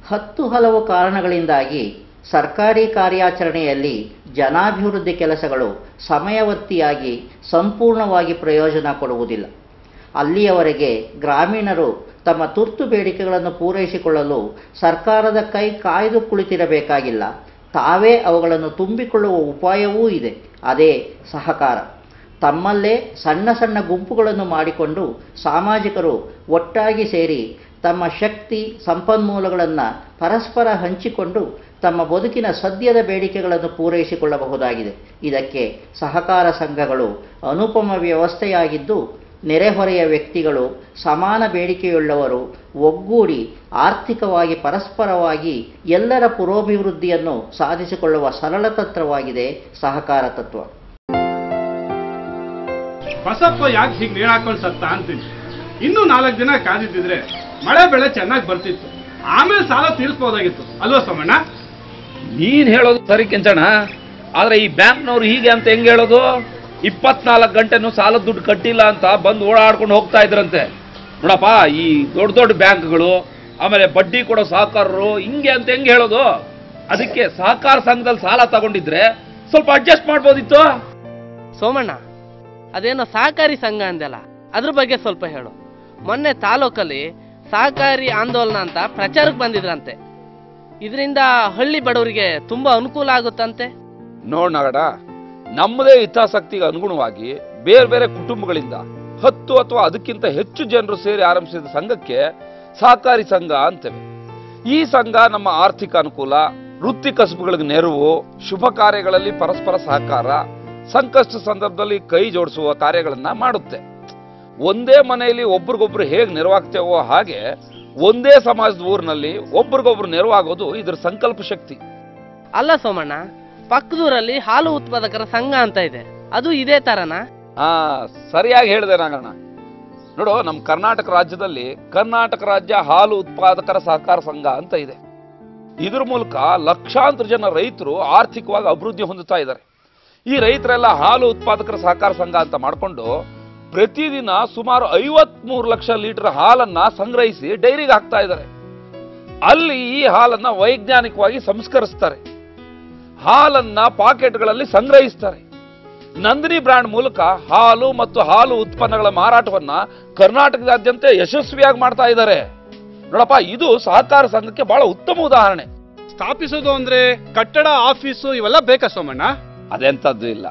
ಹಲವು ಕಾರಣಗಳಿಂದಾಗಿ ಸರ್ಕಾರಿ ಕಾರ್ಯಾಚರಣೆಯಲ್ಲಿ ಜನಾಭಿವೃದ್ಧಿ ಕೆಲಸಗಳು ಸಮಯವರ್ತಿಯಾಗಿ ಸಂಪೂರ್ಣವಾಗಿ ಪ್ರಯೋಜನ ಕೊಡುವುದಿಲ್ಲ. ಅಲ್ಲಿಯವರೆಗೆ ಗ್ರಾಮೀಣರು ತಮ್ಮ ತುರ್ತು ಬೇಡಿಕೆಗಳನ್ನು ಪೂರೈಸಿಕೊಳ್ಳಲು ಸರ್ಕಾರದ ಕೈ ಕಾಯ್ದು ಕುಳಿತಿರಬೇಕಾಗಿಲ್ಲ. ತಾವೇ ಅವುಗಳನ್ನು ತುಂಬಿಕೊಳ್ಳುವ ಉಪಾಯವೂ ಇದೆ. ಅದೇ ಸಹಕಾರ. ತಮ್ಮಲ್ಲೇ ಸಣ್ಣ ಸಣ್ಣ ಗುಂಪುಗಳನ್ನು ಮಾಡಿಕೊಂಡು ಸಾಮಾಜಿಕರು ಒಟ್ಟಾಗಿ ಸೇರಿ ತಮ್ಮ ಶಕ್ತಿ ಸಂಪನ್ಮೂಲಗಳನ್ನು ಪರಸ್ಪರ ಹಂಚಿಕೊಂಡು ತಮ್ಮ ಬದುಕಿನ ಸದ್ಯದ ಬೇಡಿಕೆಗಳನ್ನು ಪೂರೈಸಿಕೊಳ್ಳಬಹುದಾಗಿದೆ. ಇದಕ್ಕೆ ಸಹಕಾರ ಸಂಘಗಳು ಅನುಪಮ ವ್ಯವಸ್ಥೆಯಾಗಿದ್ದು, ನೆರೆಹೊರೆಯ ವ್ಯಕ್ತಿಗಳು ಸಮಾನ ಬೇಡಿಕೆಯುಳ್ಳವರು ಒಗ್ಗೂಡಿ ಆರ್ಥಿಕವಾಗಿ ಪರಸ್ಪರವಾಗಿ ಎಲ್ಲರ ಪುರೋಭಿವೃದ್ಧಿಯನ್ನು ಸಾಧಿಸಿಕೊಳ್ಳುವ ಸರಳ ತತ್ವವಾಗಿದೆ ಸಹಕಾರ ತತ್ವ. ಬಸಪ್ಪ ಯಾಕೆ ಹೀಗೆ ನೀರು ಹಾಕೊಂಡು ಸತ್ತ ಅಂತೀನಿ. ಇನ್ನೂ 4 ದಿನ ಕಾದಿದ್ದಿದ್ರೆ ಮಳೆ ಬೆಳೆ ಚೆನ್ನಾಗಿ ಬರ್ತಿತ್ತು, ಆಮೇಲೆ ಸಾಲ ತೀರಿಸಬಹುದಾಗಿತ್ತು ಅಲ್ವಾ ಸೋಮಣ್ಣ? ನೀನ್ ಹೇಳೋದು ಸರಿ ಕೆಂಚಣ್ಣ, ಆದ್ರೆ ಈ ಬ್ಯಾಂಕ್ನವ್ರು ಹೀಗೆ ಅಂತ ಹೆಂಗ್ ಹೇಳೋದು? 24 ಗಂಟೆನೂ ಸಾಲದ ದುಡ್ಡು ಕಟ್ಟಿಲ್ಲ ಅಂತ ಬಂದು ಓಡಾಡ್ಕೊಂಡು ಹೋಗ್ತಾ ಇದ್ರಂತೆ. ನೋಡಪ್ಪ, ಈ ದೊಡ್ಡ ದೊಡ್ಡ ಬ್ಯಾಂಕ್ಗಳು ಆಮೇಲೆ ಬಡ್ಡಿ ಕೊಡೋ ಸಹಕಾರರು ಹಿಂಗೆ ಅಂತ ಹೆಂಗ್ ಹೇಳೋದು? ಅದಕ್ಕೆ ಸಹಕಾರ ಸಂಘದಲ್ಲಿ ಸಾಲ ತಗೊಂಡಿದ್ರೆ ಸ್ವಲ್ಪ ಅಡ್ಜಸ್ಟ್ ಮಾಡ್ಬೋದಿತ್ತು. ಸೋಮಣ್ಣ, ಅದೇನೋ ಸಹಕಾರಿ ಸಂಘ ಅಂದಲ್ಲ, ಅದ್ರ ಬಗ್ಗೆ ಸ್ವಲ್ಪ ಹೇಳು. ಮೊನ್ನೆ ತಾಲೂಕಲ್ಲಿ ಸಹಕಾರಿ ಆಂದೋಲನ ಅಂತ ಪ್ರಚಾರಕ್ಕೆ ಬಂದಿದ್ರಂತೆ. ಇದರಿಂದ ಹಳ್ಳಿ ಬಡವರಿಗೆ ತುಂಬಾ ಅನುಕೂಲ ಆಗುತ್ತಂತೆ. ನೋಡೋಣ, ನಮ್ಮದೇ ಹಿತಾಸಕ್ತಿಗೆ ಅನುಗುಣವಾಗಿ ಬೇರೆ ಬೇರೆ ಕುಟುಂಬಗಳಿಂದ 10 ಅಥವಾ ಅದಕ್ಕಿಂತ ಹೆಚ್ಚು ಜನರು ಸೇರಿ ಆರಂಭಿಸಿದ ಸಂಘಕ್ಕೆ ಸಹಕಾರಿ ಸಂಘ ಅಂತೇವೆ. ಈ ಸಂಘ ನಮ್ಮ ಆರ್ಥಿಕ ಅನುಕೂಲ, ವೃತ್ತಿ ಕಸುಬುಗಳಿಗೆ ನೆರವು, ಶುಭ ಕಾರ್ಯಗಳಲ್ಲಿ ಪರಸ್ಪರ ಸಹಕಾರ, ಸಂಕಷ್ಟ ಸಂದರ್ಭದಲ್ಲಿ ಕೈ ಜೋಡಿಸುವ ಕಾರ್ಯಗಳನ್ನ ಮಾಡುತ್ತೆ. ಒಂದೇ ಮನೆಯಲ್ಲಿ ಒಬ್ರಿಗೊಬ್ರು ಹೇಗೆ ನೆರವಾಗ್ತೇವೋ ಹಾಗೆ ಒಂದೇ ಸಮಾಜದ ಊರಿನಲ್ಲಿ ಒಬ್ರಿಗೊಬ್ರು ನೆರವಾಗೋದು ಇದರ ಸಂಕಲ್ಪ ಶಕ್ತಿ. ಅಲ್ಲ ಸೋಮಣ್ಣ, ಪಕ್ಕದೂರಲ್ಲಿ ಹಾಲು ಉತ್ಪಾದಕರ ಸಂಘ ಅಂತ ಇದೆ, ಅದು ಇದೇ ತರನಾ? ಸರಿಯಾಗಿ ಹೇಳಿದೆ ನಾಗಣ್ಣ. ನೋಡು, ನಮ್ಮ ಕರ್ನಾಟಕ ರಾಜ್ಯದಲ್ಲಿ ಕರ್ನಾಟಕ ರಾಜ್ಯ ಹಾಲು ಉತ್ಪಾದಕರ ಸಹಕಾರ ಸಂಘ ಅಂತ ಇದೆ. ಇದ್ರ ಮೂಲಕ ಲಕ್ಷಾಂತರ ಜನ ರೈತರು ಆರ್ಥಿಕವಾಗಿ ಅಭಿವೃದ್ಧಿ ಹೊಂದುತ್ತಾ ಇದ್ದಾರೆ. ಈ ರೈತರೆಲ್ಲ ಹಾಲು ಉತ್ಪಾದಕರ ಸಹಕಾರ ಸಂಘ ಅಂತ ಮಾಡಿಕೊಂಡು ಪ್ರತಿದಿನ ಸುಮಾರು 53 ಲಕ್ಷ ಲೀಟರ್ ಹಾಲನ್ನ ಸಂಗ್ರಹಿಸಿ ಡೈರಿಗೆ ಹಾಕ್ತಾ ಇದ್ದಾರೆ. ಅಲ್ಲಿ ಈ ಹಾಲನ್ನ ವೈಜ್ಞಾನಿಕವಾಗಿ ಸಂಸ್ಕರಿಸ್ತಾರೆ, ಹಾಲನ್ನ ಪಾಕೆಟ್ಗಳಲ್ಲಿ ಸಂಗ್ರಹಿಸ್ತಾರೆ. ನಂದಿನಿ ಬ್ರ್ಯಾಂಡ್ ಮೂಲಕ ಹಾಲು ಮತ್ತು ಹಾಲು ಉತ್ಪನ್ನಗಳ ಮಾರಾಟವನ್ನ ಕರ್ನಾಟಕದಾದ್ಯಂತ ಯಶಸ್ವಿಯಾಗಿ ಮಾಡ್ತಾ ಇದ್ದಾರೆ. ನೋಡಪ್ಪ, ಇದು ಸಹಕಾರ ಸಂಘಕ್ಕೆ ಬಹಳ ಉತ್ತಮ ಉದಾಹರಣೆ. ಸ್ಥಾಪಿಸೋದು ಅಂದ್ರೆ ಕಟ್ಟಡ, ಆಫೀಸು ಇವೆಲ್ಲ ಬೇಕಾ ಸೋಮಣ್ಣ? ಅದೆಂಥದ್ದು ಇಲ್ಲ.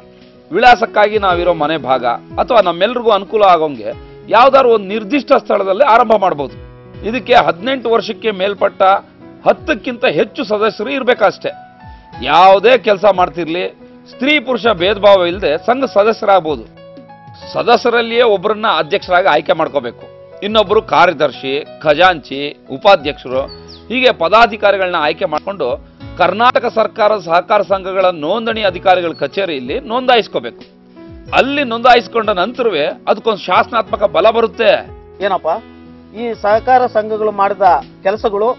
ವಿಳಾಸಕ್ಕಾಗಿ ನಾವಿರೋ ಮನೆ ಭಾಗ ಅಥವಾ ನಮ್ಮೆಲ್ರಿಗೂ ಅನುಕೂಲ ಆಗೋಂಗೆ ಯಾವ್ದಾದ್ರು ಒಂದು ನಿರ್ದಿಷ್ಟ ಸ್ಥಳದಲ್ಲಿ ಆರಂಭ ಮಾಡಬಹುದು. ಇದಕ್ಕೆ 18 ವರ್ಷಕ್ಕೆ ಮೇಲ್ಪಟ್ಟ 10ಕ್ಕಿಂತ ಹೆಚ್ಚು ಸದಸ್ಯರು ಇರ್ಬೇಕಷ್ಟೇ. ಯಾವುದೇ ಕೆಲಸ ಮಾಡ್ತಿರ್ಲಿ, ಸ್ತ್ರೀ ಪುರುಷ ಭೇದ ಭಾವ ಇಲ್ಲದೆ ಸಂಘ ಸದಸ್ಯರಾಗಬಹುದು. ಸದಸ್ಯರಲ್ಲಿಯೇ ಒಬ್ಬರನ್ನ ಅಧ್ಯಕ್ಷರಾಗಿ ಆಯ್ಕೆ ಮಾಡ್ಕೋಬೇಕು. ಇನ್ನೊಬ್ಬರು ಕಾರ್ಯದರ್ಶಿ, ಖಜಾಂಚಿ, ಉಪಾಧ್ಯಕ್ಷರು, ಹೀಗೆ ಪದಾಧಿಕಾರಿಗಳನ್ನ ಆಯ್ಕೆ ಮಾಡಿಕೊಂಡು ಕರ್ನಾಟಕ ಸರ್ಕಾರದ ಸಹಕಾರ ಸಂಘಗಳ ನೋಂದಣಿ ಅಧಿಕಾರಿಗಳ ಕಚೇರಿಯಲ್ಲಿ ನೋಂದಾಯಿಸ್ಕೋಬೇಕು. ಅಲ್ಲಿ ನೋಂದಾಯಿಸಿಕೊಂಡ ನಂತರವೇ ಅದಕ್ಕೊಂದು ಶಾಸನಾತ್ಮಕ ಬಲ ಬರುತ್ತೆ. ಏನಪ್ಪ, ಈ ಸಹಕಾರ ಸಂಘಗಳು ಮಾಡಿದ ಕೆಲಸಗಳು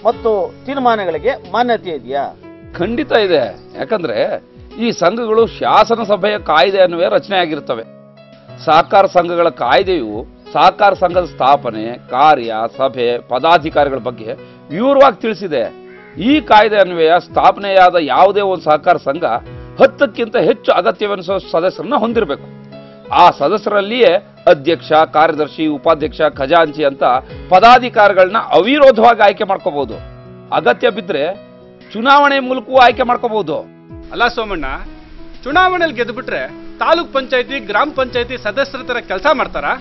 ಮತ್ತು ತೀರ್ಮಾನಗಳಿಗೆ ಮಾನ್ಯತೆ ಇದೆಯಾ? ಖಂಡಿತ ಇದೆ. ಯಾಕಂದ್ರೆ ಈ ಸಂಘಗಳು ಶಾಸನ ಸಭೆಯ ಕಾಯ್ದೆ ಅನ್ನುವೇ ರಚನೆ ಆಗಿರ್ತವೆ. ಸಹಕಾರ ಸಂಘಗಳ ಕಾಯ್ದೆಯು ಸಹಕಾರ ಸಂಘದ ಸ್ಥಾಪನೆ, ಕಾರ್ಯ, ಸಭೆ, ಪದಾಧಿಕಾರಿಗಳ ಬಗ್ಗೆ ವಿವರವಾಗಿ ತಿಳಿಸಿದೆ. ಈ ಕಾಯ್ದೆ ಅನ್ವಯ ಸ್ಥಾಪನೆಯಾದ ಯಾವುದೇ ಒಂದು ಸಹಕಾರ ಸಂಘ 10ಕ್ಕಿಂತ ಹೆಚ್ಚು ಅಗತ್ಯವೆನಿಸುವ ಸದಸ್ಯರನ್ನ ಹೊಂದಿರಬೇಕು. ಆ ಸದಸ್ಯರಲ್ಲಿಯೇ ಅಧ್ಯಕ್ಷ, ಕಾರ್ಯದರ್ಶಿ, ಉಪಾಧ್ಯಕ್ಷ, ಖಜಾಂಚಿ ಅಂತ ಪದಾಧಿಕಾರಿಗಳನ್ನ ಅವಿರೋಧವಾಗಿ ಆಯ್ಕೆ ಮಾಡ್ಕೋಬಹುದು. ಅಗತ್ಯ ಬಿದ್ದರೆ ಚುನಾವಣೆ ಮೂಲಕವೂ ಆಯ್ಕೆ ಮಾಡ್ಕೋಬಹುದು. ಅಲ್ಲ ಸೋಮಣ್ಣ, ಚುನಾವಣೆಯಲ್ಲಿ ಗೆದ್ದುಬಿಟ್ರೆ ತಾಲೂಕ್ ಪಂಚಾಯತಿ, ಗ್ರಾಮ ಪಂಚಾಯತಿ ಸದಸ್ಯರ ತರ ಕೆಲಸ ಮಾಡ್ತಾರಾ?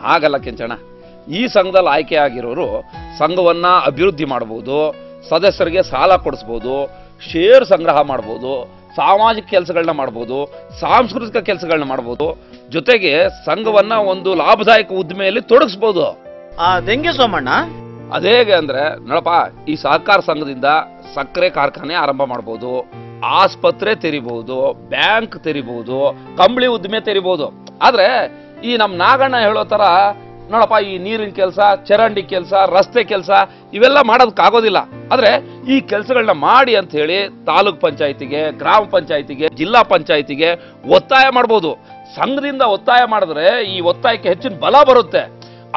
ಹಾಗಲ್ಲ ಕೆಂಚಣ್ಣ. ಈ ಸಂಘದಲ್ಲಿ ಆಯ್ಕೆ ಆಗಿರೋರು ಸಂಘವನ್ನ ಅಭಿವೃದ್ಧಿ ಮಾಡಬಹುದು, ಸದಸ್ಯರಿಗೆ ಸಾಲ ಕೊಡಿಸ್ಬೋದು, ಶೇರ್ ಸಂಗ್ರಹ ಮಾಡ್ಬೋದು, ಸಾಮಾಜಿಕ ಕೆಲಸಗಳನ್ನ ಮಾಡ್ಬೋದು, ಸಾಂಸ್ಕೃತಿಕ ಕೆಲಸಗಳನ್ನ ಮಾಡ್ಬೋದು, ಜೊತೆಗೆ ಸಂಘವನ್ನ ಒಂದು ಲಾಭದಾಯಕ ಉದ್ದಿಮೆಯಲ್ಲಿ ತೊಡಗಿಸ್ಬೋದು. ಅದೆಂಗೆ ಸೋಮಣ್ಣ? ಅದೇಗೆ ಅಂದ್ರೆ ನೋಡಪ್ಪ, ಈ ಸಹಕಾರ ಸಂಘದಿಂದ ಸಕ್ಕರೆ ಕಾರ್ಖಾನೆ ಆರಂಭ ಮಾಡ್ಬೋದು, ಆಸ್ಪತ್ರೆ ತೆರಿಬಹುದು, ಬ್ಯಾಂಕ್ ತೆರಿಬಹುದು, ಕಂಬಳಿ ಉದ್ದಿಮೆ ತೆರಿಬಹುದು. ಆದ್ರೆ ಈ ನಮ್ಮ ನಾಗಣ್ಣ ಹೇಳೋ ತರ ನೋಡಪ್ಪ, ಈ ನೀರಿನ ಕೆಲಸ, ಚರಂಡಿ ಕೆಲಸ, ರಸ್ತೆ ಕೆಲಸ ಇವೆಲ್ಲ ಮಾಡೋದಕ್ಕಾಗೋದಿಲ್ಲ. ಆದ್ರೆ ಈ ಕೆಲಸಗಳನ್ನ ಮಾಡಿ ಅಂತ ಹೇಳಿ ತಾಲೂಕ್ ಪಂಚಾಯತಿಗೆ, ಗ್ರಾಮ ಪಂಚಾಯತಿಗೆ, ಜಿಲ್ಲಾ ಪಂಚಾಯತಿಗೆ ಒತ್ತಾಯ ಮಾಡ್ಬೋದು. ಸಂಘದಿಂದ ಒತ್ತಾಯ ಮಾಡಿದ್ರೆ ಈ ಒತ್ತಾಯಕ್ಕೆ ಹೆಚ್ಚಿನ ಬಲ ಬರುತ್ತೆ.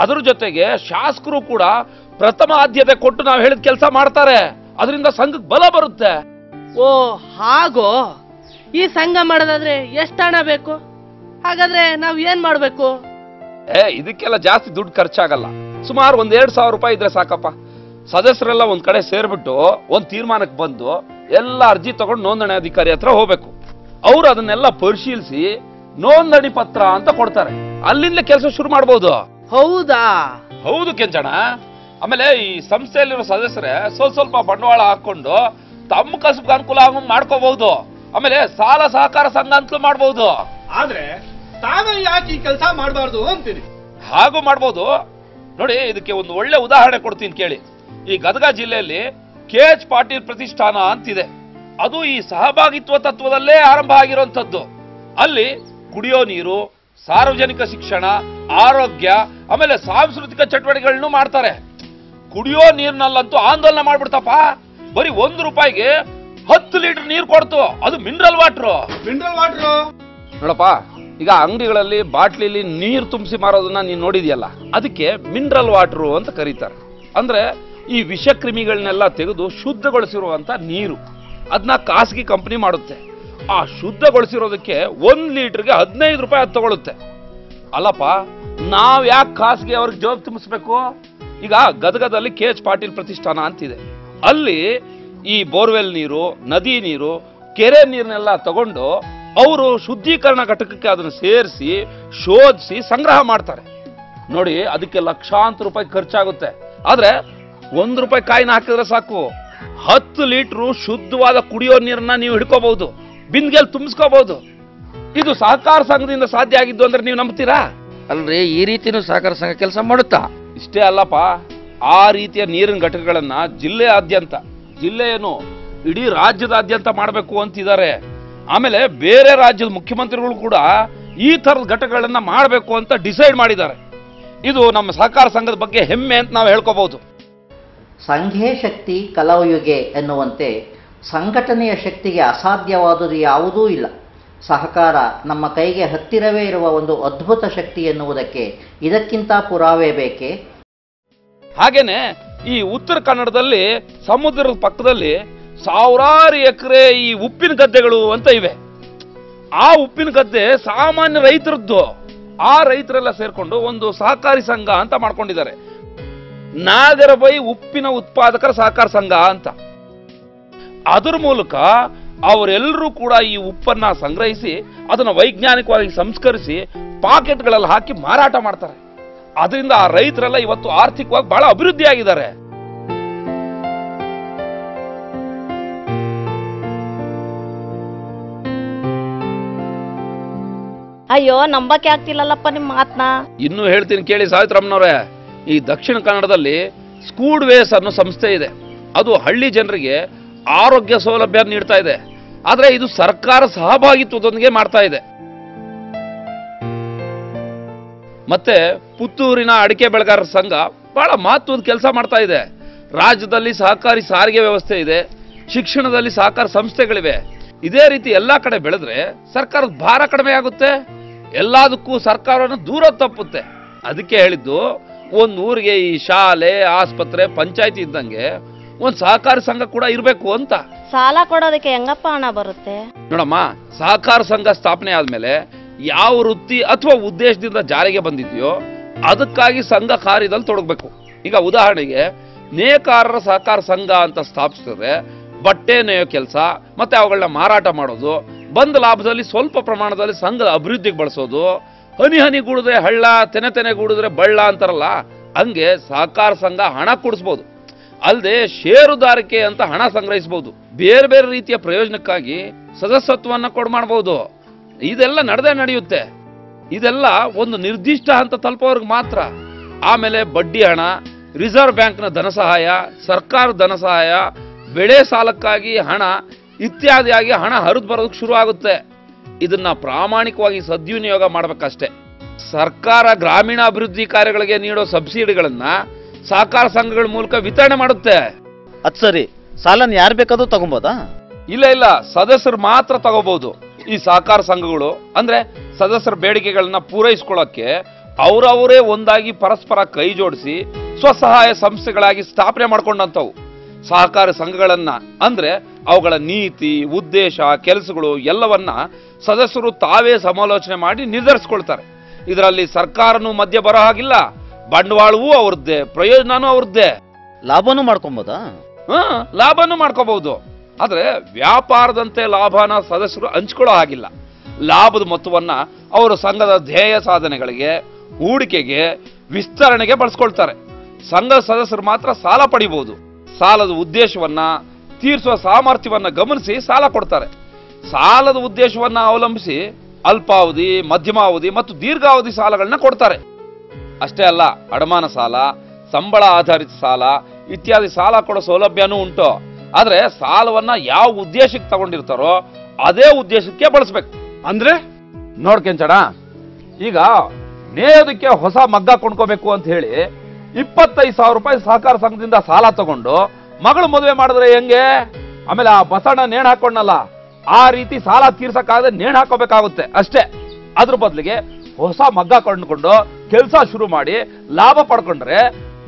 ಅದ್ರ ಜೊತೆಗೆ ಶಾಸಕರು ಕೂಡ ಪ್ರಥಮ ಆದ್ಯತೆ ಕೊಟ್ಟು ನಾವು ಹೇಳಿದ ಕೆಲಸ ಮಾಡ್ತಾರೆ. ಅದರಿಂದ ಸಂಘಕ್ಕೆ ಬಲ ಬರುತ್ತೆ. ಓ ಹಾಗೋ. ಈ ಸಂಘ ಮಾಡೋದಾದ್ರೆ ಎಷ್ಟು ಹಣ ಬೇಕು? ಹಾಗಾದ್ರೆ ನಾವು ಏನ್ ಮಾಡ್ಬೇಕು? ಇದಕ್ಕೆಲ್ಲ ಜಾಸ್ತಿ ದುಡ್ಡು ಖರ್ಚಾಗಲ್ಲ. ಸುಮಾರು 1,2,000 ರೂಪಾಯಿ ಇದ್ರೆ ಸಾಕಪ್ಪ. ಸದಸ್ಯರೆಲ್ಲ ಒಂದ್ ಕಡೆ ಸೇರ್ಬಿಟ್ಟು ಒಂದ್ ತೀರ್ಮಾನಕ್ಕೆ ಬಂದು ಎಲ್ಲ ಅರ್ಜಿ ತಗೊಂಡು ನೋಂದಣಿ ಅಧಿಕಾರಿ ಹತ್ರ ಹೋಗ್ಬೇಕು. ಅವ್ರು ಅದನ್ನೆಲ್ಲ ಪರಿಶೀಲಿಸಿ ನೋಂದಣಿ ಪತ್ರ ಅಂತ ಕೊಡ್ತಾರೆ. ಅಲ್ಲಿಂದ ಕೆಲಸ ಶುರು ಮಾಡ್ಬೋದು. ಹೌದಾ? ಹೌದು ಕೆಂಚಣ್ಣ. ಆಮೇಲೆ ಈ ಸಂಸ್ಥೆಯಲ್ಲಿರೋ ಸದಸ್ಯರೇ ಸ್ವಲ್ಪ ಬಂಡವಾಳ ಹಾಕೊಂಡು ತಮ್ಮ ಕಸಬ್ಗೆ ಅನುಕೂಲ ಆಗೋ ಮಾಡ್ಕೋಬಹುದು. ಆಮೇಲೆ ಸಾಲ ಸಹಕಾರ ಸಂಘ ಅಂತಲೂ ಮಾಡ್ಬೋದು. ಆದ್ರೆ ತಾವೇ ಯಾಕೆ ಈ ಕೆಲಸ ಮಾಡಬಾರ್ದು ಅಂತೀನಿ. ಹಾಗೂ ಮಾಡ್ಬೋದು. ನೋಡಿ, ಇದಕ್ಕೆ ಒಂದು ಒಳ್ಳೆ ಉದಾಹರಣೆ ಕೊಡ್ತೀನಿ ಕೇಳಿ. ಈ ಗದಗ ಜಿಲ್ಲೆಯಲ್ಲಿ KH ಪಾಟೀಲ್ ಪ್ರತಿಷ್ಠಾನ ಅಂತಿದೆ. ಅದು ಈ ಸಹಭಾಗಿತ್ವ ತತ್ವದಲ್ಲೇ ಆರಂಭ ಆಗಿರುವಂತದ್ದು. ಅಲ್ಲಿ ಕುಡಿಯೋ ನೀರು, ಸಾರ್ವಜನಿಕ ಶಿಕ್ಷಣ, ಆರೋಗ್ಯ, ಆಮೇಲೆ ಸಾಂಸ್ಕೃತಿಕ ಚಟುವಟಿಕೆಗಳನ್ನು ಮಾಡ್ತಾರೆ. ಕುಡಿಯೋ ನೀರಿನಲ್ಲಂತೂ ಆಂದೋಲನ ಮಾಡ್ಬಿಡ್ತಪ್ಪ. ಬರೀ 1 ರೂಪಾಯಿಗೆ 10 ಲೀಟರ್ ನೀರು ಕೊಡ್ತು. ಅದು ಮಿನರಲ್ ವಾಟರ್. ನೋಡಪ್ಪ, ಈಗ ಅಂಗಡಿಗಳಲ್ಲಿ ಬಾಟ್ಲಿಲಿ ನೀರು ತುಂಬಿಸಿ ಮಾರೋದನ್ನ ನೀನು ನೋಡಿದ್ಯಲ್ಲ, ಅದಕ್ಕೆ ಮಿನರಲ್ ವಾಟರ್ ಅಂತ ಕರೀತಾರೆ. ಅಂದ್ರೆ ಈ ವಿಷಕ್ರಿಮಿಗಳನ್ನೆಲ್ಲ ತೆಗೆದು ಶುದ್ಧಗೊಳಿಸಿರುವಂತ ನೀರು. ಅದನ್ನ ಖಾಸಗಿ ಕಂಪನಿ ಮಾಡುತ್ತೆ. ಆ ಶುದ್ಧಗೊಳಿಸಿರೋದಕ್ಕೆ 1 ಲೀಟರ್ಗೆ 15 ರೂಪಾಯಿ ಅದು ತಗೊಳುತ್ತೆ. ಅಲ್ಲಪ್ಪ, ನಾವ್ ಯಾಕೆ ಖಾಸಗಿ ಅವ್ರಿಗೆ ಜವಾಬ್ ತುಂಬಿಸ್ಬೇಕು? ಈಗ ಗದಗದಲ್ಲಿ KH ಪಾಟೀಲ್ ಪ್ರತಿಷ್ಠಾನ ಅಂತಿದೆ. ಅಲ್ಲಿ ಈ ಬೋರ್ವೆಲ್ ನೀರು, ನದಿ ನೀರು, ಕೆರೆ ನೀರನ್ನೆಲ್ಲ ತಗೊಂಡು ಅವರು ಶುದ್ಧೀಕರಣ ಘಟಕಕ್ಕೆ ಅದನ್ನು ಸೇರಿಸಿ ಶೋಧಿಸಿ ಸಂಗ್ರಹ ಮಾಡ್ತಾರೆ. ನೋಡಿ, ಅದಕ್ಕೆ ಲಕ್ಷಾಂತರ ರೂಪಾಯಿ ಖರ್ಚಾಗುತ್ತೆ. ಆದ್ರೆ 1 ರೂಪಾಯಿ ಕಾಯಿನ ಹಾಕಿದ್ರೆ ಸಾಕು, 10 ಲೀಟರ್ ಶುದ್ಧವಾದ ಕುಡಿಯೋ ನೀರನ್ನ ನೀವು ಹಿಡ್ಕೋಬಹುದು, ಬಿಂದಿಗೆಯಲ್ಲಿ ತುಂಬಿಸ್ಕೋಬಹುದು. ಇದು ಸಹಕಾರ ಸಂಘದಿಂದ ಸಾಧ್ಯ ಆಗಿದ್ದು ಅಂದ್ರೆ ನೀವು ನಂಬ್ತೀರಾ? ಅಲ್ರಿ, ಈ ರೀತಿನೂ ಸಹಕಾರ ಸಂಘ ಕೆಲಸ ಮಾಡುತ್ತಾ? ಇಷ್ಟೇ ಅಲ್ಲಪ್ಪ, ಆ ರೀತಿಯ ನೀರಿನ ಘಟಕಗಳನ್ನ ಜಿಲ್ಲೆಯಾದ್ಯಂತ, ಜಿಲ್ಲೆಯನ್ನು ಇಡೀ ರಾಜ್ಯದಾದ್ಯಂತ ಮಾಡಬೇಕು ಅಂತಿದ್ದಾರೆ. ಆಮೇಲೆ ಬೇರೆ ರಾಜ್ಯದ ಮುಖ್ಯಮಂತ್ರಿಗಳು ಕೂಡ ಈ ತರದ ಘಟಕಗಳನ್ನ ಮಾಡಬೇಕು ಅಂತ ಡಿಸೈಡ್ ಮಾಡಿದ್ದಾರೆ. ಇದು ನಮ್ಮ ಸಹಕಾರ ಸಂಘದ ಬಗ್ಗೆ ಹೆಮ್ಮೆ ಅಂತ ನಾವು ಹೇಳ್ಕೋಬಹುದು. ಸಂಘೇ ಶಕ್ತಿ ಕಲೌಯುಗೆ ಎನ್ನುವಂತೆ ಸಂಘಟನೆಯ ಶಕ್ತಿಗೆ ಅಸಾಧ್ಯವಾದುದು ಯಾವುದೂ ಇಲ್ಲ. ಸಹಕಾರ ನಮ್ಮ ಕೈಗೆ ಹತ್ತಿರವೇ ಇರುವ ಒಂದು ಅದ್ಭುತ ಶಕ್ತಿ ಎನ್ನುವುದಕ್ಕೆ ಇದಕ್ಕಿಂತ ಪುರಾವೆ ಬೇಕೇ? ಹಾಗೇನೆ ಈ ಉತ್ತರ ಕನ್ನಡದಲ್ಲಿ ಸಮುದ್ರದ ಪಕ್ಕದಲ್ಲಿ ಸಾವಿರಾರು ಎಕರೆ ಈ ಉಪ್ಪಿನ ಗದ್ದೆಗಳು ಅಂತ ಇವೆ. ಆ ಉಪ್ಪಿನ ಗದ್ದೆ ಸಾಮಾನ್ಯ ರೈತರದ್ದು. ಆ ರೈತರೆಲ್ಲ ಸೇರ್ಕೊಂಡು ಒಂದು ಸಹಕಾರಿ ಸಂಘ ಅಂತ ಮಾಡ್ಕೊಂಡಿದ್ದಾರೆ. ನಾಗರಬೈ ಉಪ್ಪಿನ ಉತ್ಪಾದಕರ ಸಹಕಾರ ಸಂಘ ಅಂತ. ಅದರ ಮೂಲಕ ಅವರೆಲ್ಲರೂ ಕೂಡ ಈ ಉಪ್ಪನ್ನ ಸಂಗ್ರಹಿಸಿ ಅದನ್ನು ವೈಜ್ಞಾನಿಕವಾಗಿ ಸಂಸ್ಕರಿಸಿ ಪಾಕೆಟ್ಗಳಲ್ಲಿ ಹಾಕಿ ಮಾರಾಟ ಮಾಡ್ತಾರೆ. ಅದರಿಂದ ಆ ರೈತರೆಲ್ಲ ಇವತ್ತು ಆರ್ಥಿಕವಾಗಿ ಬಹಳ ಅಭಿವೃದ್ಧಿ ಆಗಿದ್ದಾರೆ. ಅಯ್ಯೋ, ನಂಬಕ್ಕೆ ಆಗ್ತಿಲ್ಲಲ್ಲಪ್ಪ ನಿಮ್ಮ ಮಾತನ್ನ. ಇನ್ನೂ ಹೇಳ್ತೀನಿ ಕೇಳಿ ಸಾವಿತ್ರಮ್ಮನವ್ರೆ. ಈ ದಕ್ಷಿಣ ಕನ್ನಡದಲ್ಲಿ ಸ್ಕೂಡ್ ವೇಸ್ ಅನ್ನೋ ಸಂಸ್ಥೆ ಇದೆ. ಅದು ಹಳ್ಳಿ ಜನರಿಗೆ ಆರೋಗ್ಯ ಸೌಲಭ್ಯ ನೀಡ್ತಾ ಇದೆ. ಆದ್ರೆ ಇದು ಸರ್ಕಾರ ಸಹಭಾಗಿತ್ವದೊಂದಿಗೆ ಮಾಡ್ತಾ ಇದೆ. ಮತ್ತೆ ಪುತ್ತೂರಿನ ಅಡಿಕೆ ಬೆಳೆಗಾರರ ಸಂಘ ಬಹಳ ಮಹತ್ವದ ಕೆಲಸ ಮಾಡ್ತಾ ಇದೆ. ರಾಜ್ಯದಲ್ಲಿ ಸಹಕಾರಿ ಸಾರಿಗೆ ವ್ಯವಸ್ಥೆ ಇದೆ, ಶಿಕ್ಷಣದಲ್ಲಿ ಸಹಕಾರ ಸಂಸ್ಥೆಗಳಿವೆ. ಇದೇ ರೀತಿ ಎಲ್ಲಾ ಕಡೆ ಬೆಳೆದ್ರೆ ಸರ್ಕಾರದ ಭಾರ ಕಡಿಮೆ ಆಗುತ್ತೆ, ಎಲ್ಲದಕ್ಕೂ ಸರ್ಕಾರವನ್ನು ದೂರ ತಪ್ಪುತ್ತೆ. ಅದಕ್ಕೆ ಹೇಳಿದ್ದು, ಒಂದು ಊರಿಗೆ ಈ ಶಾಲೆ, ಆಸ್ಪತ್ರೆ, ಪಂಚಾಯತಿ ಇದ್ದಂಗೆ ಒಂದು ಸಹಕಾರಿ ಸಂಘ ಕೂಡ ಇರಬೇಕು ಅಂತ. ಸಾಲ ಕೊಡೋದಕ್ಕೆ ಹೆಂಗಪ್ಪ ಹಣ ಬರುತ್ತೆ? ನೋಡಮ್ಮ, ಸಹಕಾರ ಸಂಘ ಸ್ಥಾಪನೆ ಆದ್ಮೇಲೆ ಯಾವ ವೃತ್ತಿ ಅಥವಾ ಉದ್ದೇಶದಿಂದ ಜಾರಿಗೆ ಬಂದಿದೆಯೋ ಅದಕ್ಕಾಗಿ ಸಂಘ ಕಾರ್ಯದಲ್ಲಿ ತೊಡಗಬೇಕು. ಈಗ ಉದಾಹರಣೆಗೆ ನೇಕಾರರ ಸಹಕಾರ ಸಂಘ ಅಂತ ಸ್ಥಾಪಿಸಿದ್ರೆ ಬಟ್ಟೆ ನೇಯೋ ಕೆಲಸ ಮತ್ತೆ ಅವುಗಳನ್ನ ಮಾರಾಟ ಮಾಡೋದು, ಬಂದ ಲಾಭದಲ್ಲಿ ಸ್ವಲ್ಪ ಪ್ರಮಾಣದಲ್ಲಿ ಸಂಘದ ಅಭಿವೃದ್ಧಿಗೆ ಬಳಸೋದು, ಹನಿ ಹನಿ ಗೂಡಿದ್ರೆ ಹಳ್ಳ, ತೆನೆ ತೆನೆ ಗೂಡಿದ್ರೆ ಬಳ್ಳ ಅಂತಾರಲ್ಲ, ಹಂಗೆ ಸಹಕಾರ ಸಂಘ ಹಣ ಕೊಡಿಸ್ಬೋದು. ಅಲ್ಲದೆ ಷೇರುದಾರಿಕೆ ಅಂತ ಹಣ ಸಂಗ್ರಹಿಸಬಹುದು. ಬೇರೆ ಬೇರೆ ರೀತಿಯ ಪ್ರಯೋಜನಕ್ಕಾಗಿ ಸದಸ್ಯತ್ವವನ್ನು ಕೊಡು ಮಾಡಬಹುದು. ಇದೆಲ್ಲ ನಡೆಯುತ್ತೆ. ಇದೆಲ್ಲ ಒಂದು ನಿರ್ದಿಷ್ಟ ಹಂತ ತಲುಪೋರ್ಗೆ ಮಾತ್ರ. ಆಮೇಲೆ ಬಡ್ಡಿ ಹಣ, ರಿಸರ್ವ್ ಬ್ಯಾಂಕ್ನ ಧನ ಸಹಾಯ, ಸರ್ಕಾರದ ಧನ ಸಹಾಯ, ಬೆಳೆ ಸಾಲಕ್ಕಾಗಿ ಹಣ ಇತ್ಯಾದಿಯಾಗಿ ಹಣ ಹರಿದು ಬರೋದಕ್ಕೆ ಶುರು ಆಗುತ್ತೆ. ಇದನ್ನ ಪ್ರಾಮಾಣಿಕವಾಗಿ ಸದ್ವಿನಿಯೋಗ ಮಾಡಬೇಕಷ್ಟೇ. ಸರ್ಕಾರ ಗ್ರಾಮೀಣ ಅಭಿವೃದ್ಧಿ ಕಾರ್ಯಗಳಿಗೆ ನೀಡೋ ಸಬ್ಸಿಡಿಗಳನ್ನ ಸಹಕಾರ ಸಂಘಗಳ ಮೂಲಕ ವಿತರಣೆ ಮಾಡುತ್ತೆ. ಅದ್ ಸರಿ, ಸಾಲನ್ ಯಾರು ಬೇಕಾದ್ರೂ ತಗೊಬೋದಾ? ಇಲ್ಲ, ಸದಸ್ಯರು ಮಾತ್ರ ತಗೋಬಹುದು. ಈ ಸಹಕಾರ ಸಂಘಗಳು ಅಂದ್ರೆ ಸದಸ್ಯರ ಬೇಡಿಕೆಗಳನ್ನ ಪೂರೈಸ್ಕೊಳ್ಳಕ್ಕೆ ಅವರವರೇ ಒಂದಾಗಿ ಪರಸ್ಪರ ಕೈ ಜೋಡಿಸಿ ಸ್ವಸಹಾಯ ಸಂಸ್ಥೆಗಳಾಗಿ ಸ್ಥಾಪನೆ ಮಾಡ್ಕೊಂಡಂಥವು. ಸಹಕಾರಿ ಸಂಘಗಳನ್ನ ಅಂದ್ರೆ ಅವುಗಳ ನೀತಿ, ಉದ್ದೇಶ, ಕೆಲಸಗಳು ಎಲ್ಲವನ್ನ ಸದಸ್ಯರು ತಾವೇ ಸಮಾಲೋಚನೆ ಮಾಡಿ ನಿರ್ಧರಿಸ್ಕೊಳ್ತಾರೆ. ಇದರಲ್ಲಿ ಸರ್ಕಾರನೂ ಮಧ್ಯ ಬರೋ ಹಾಗಿಲ್ಲ, ಬಂಡವಾಳವೂ ಅವ್ರದ್ದೇ, ಪ್ರಯೋಜನನೂ ಅವ್ರದ್ದೇ. ಲಾಭನೂ ಮಾಡ್ಕೊಬೋದಾ? ಲಾಭನೂ ಮಾಡ್ಕೋಬಹುದು. ಆದ್ರೆ ವ್ಯಾಪಾರದಂತೆ ಲಾಭನ ಸದಸ್ಯರು ಹಂಚ್ಕೊಳ್ಳೋ ಹಾಗಿಲ್ಲ. ಲಾಭದ ಮೊತ್ತವನ್ನ ಅವರು ಸಂಘದ ಧ್ಯೇಯ ಸಾಧನೆಗಳಿಗೆ, ಹೂಡಿಕೆಗೆ, ವಿಸ್ತರಣೆಗೆ ಬಳಸ್ಕೊಳ್ತಾರೆ. ಸಂಘದ ಸದಸ್ಯರು ಮಾತ್ರ ಸಾಲ ಪಡಿಬಹುದು. ಸಾಲದ ಉದ್ದೇಶವನ್ನ, ತೀರಿಸುವ ಸಾಮರ್ಥ್ಯವನ್ನ ಗಮನಿಸಿ ಸಾಲ ಕೊಡ್ತಾರೆ. ಸಾಲದ ಉದ್ದೇಶವನ್ನ ಅವಲಂಬಿಸಿ ಅಲ್ಪಾವಧಿ, ಮಧ್ಯಮಾವಧಿ ಮತ್ತು ದೀರ್ಘಾವಧಿ ಸಾಲಗಳನ್ನ ಕೊಡ್ತಾರೆ. ಅಷ್ಟೇ ಅಲ್ಲ, ಅಡಮಾನ ಸಾಲ, ಸಂಬಳ ಆಧಾರಿತ ಸಾಲ ಇತ್ಯಾದಿ ಸಾಲ ಕೊಡೋ ಸೌಲಭ್ಯನೂ ಉಂಟು. ಆದ್ರೆ ಸಾಲವನ್ನ ಯಾವ ಉದ್ದೇಶಕ್ಕೆ ತಗೊಂಡಿರ್ತಾರೋ ಅದೇ ಉದ್ದೇಶಕ್ಕೆ ಬಳಸ್ಬೇಕು. ಅಂದ್ರೆ ನೋಡ್ಕೆಂಚಣ, ಈಗ ನೇಯೋದಕ್ಕೆ ಹೊಸ ಮಗ್ಗ ಕೊಂಡ್ಕೋಬೇಕು ಅಂತ ಹೇಳಿ 25,000 ರೂಪಾಯಿ ಸಹಕಾರ ಸಂಘದಿಂದ ಸಾಲ ತಗೊಂಡು ಮಗಳು ಮದುವೆ ಮಾಡಿದ್ರೆ ಹೆಂಗೆ? ಆಮೇಲೆ ಆ ಬಸಣ್ಣ ನೇಣು ಹಾಕೊಂಡಲ್ಲ, ಆ ರೀತಿ ಸಾಲ ತೀರ್ಸಕ್ಕಾಗದೆ ನೇಣು ಹಾಕೋಬೇಕಾಗುತ್ತೆ ಅಷ್ಟೇ. ಅದ್ರ ಬದಲಿಗೆ ಹೊಸ ಮಗ್ಗ ಕೊಂಡ್ಕೊಂಡು ಕೆಲಸ ಶುರು ಮಾಡಿ ಲಾಭ ಪಡ್ಕೊಂಡ್ರೆ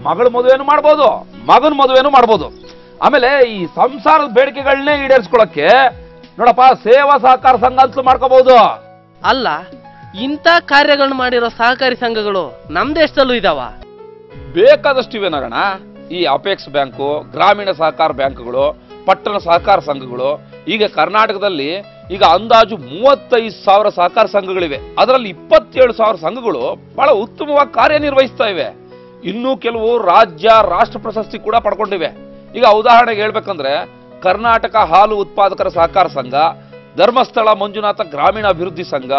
ಮಗಳ ಮದುವೆನೂ ಮಾಡ್ಬೋದು, ಮಗನ ಮದುವೆನೂ ಮಾಡ್ಬೋದು. ಆಮೇಲೆ ಈ ಸಂಸಾರದ ಬೇಡಿಕೆಗಳನ್ನೇ ಈಡೇರಿಸ್ಕೊಳಕ್ಕೆ ನೋಡಪ್ಪ ಸೇವಾ ಸಹಕಾರ ಸಂಘ ಅಂತಲೂ ಮಾಡ್ಕೋಬಹುದು. ಅಲ್ಲ, ಇಂಥ ಕಾರ್ಯಗಳನ್ನು ಮಾಡಿರೋ ಸಹಕಾರಿ ಸಂಘಗಳು ನಮ್ಮ ದೇಶದಲ್ಲೂ ಇದಾವ? ಬೇಕಾದಷ್ಟಿವೆ ನಗಣ. ಈ ಅಪೆಕ್ಸ್ ಬ್ಯಾಂಕು, ಗ್ರಾಮೀಣ ಸಹಕಾರ ಬ್ಯಾಂಕ್ಗಳು, ಪಟ್ಟಣ ಸಹಕಾರ ಸಂಘಗಳು. ಈಗ ಕರ್ನಾಟಕದಲ್ಲಿ ಈಗ ಅಂದಾಜು 35,000 ಸಹಕಾರ ಸಂಘಗಳಿವೆ. ಅದರಲ್ಲಿ 27,000 ಸಂಘಗಳು ಬಹಳ ಉತ್ತಮವಾಗಿ ಕಾರ್ಯನಿರ್ವಹಿಸ್ತಾ ಇವೆ. ಇನ್ನೂ ಕೆಲವು ರಾಜ್ಯ, ರಾಷ್ಟ್ರ ಪ್ರಶಸ್ತಿ ಕೂಡ ಪಡ್ಕೊಂಡಿವೆ. ಈಗ ಉದಾಹರಣೆಗೆ ಹೇಳ್ಬೇಕಂದ್ರೆ ಕರ್ನಾಟಕ ಹಾಲು ಉತ್ಪಾದಕರ ಸಹಕಾರ ಸಂಘ, ಧರ್ಮಸ್ಥಳ ಮಂಜುನಾಥ ಗ್ರಾಮೀಣ ಅಭಿವೃದ್ಧಿ ಸಂಘ,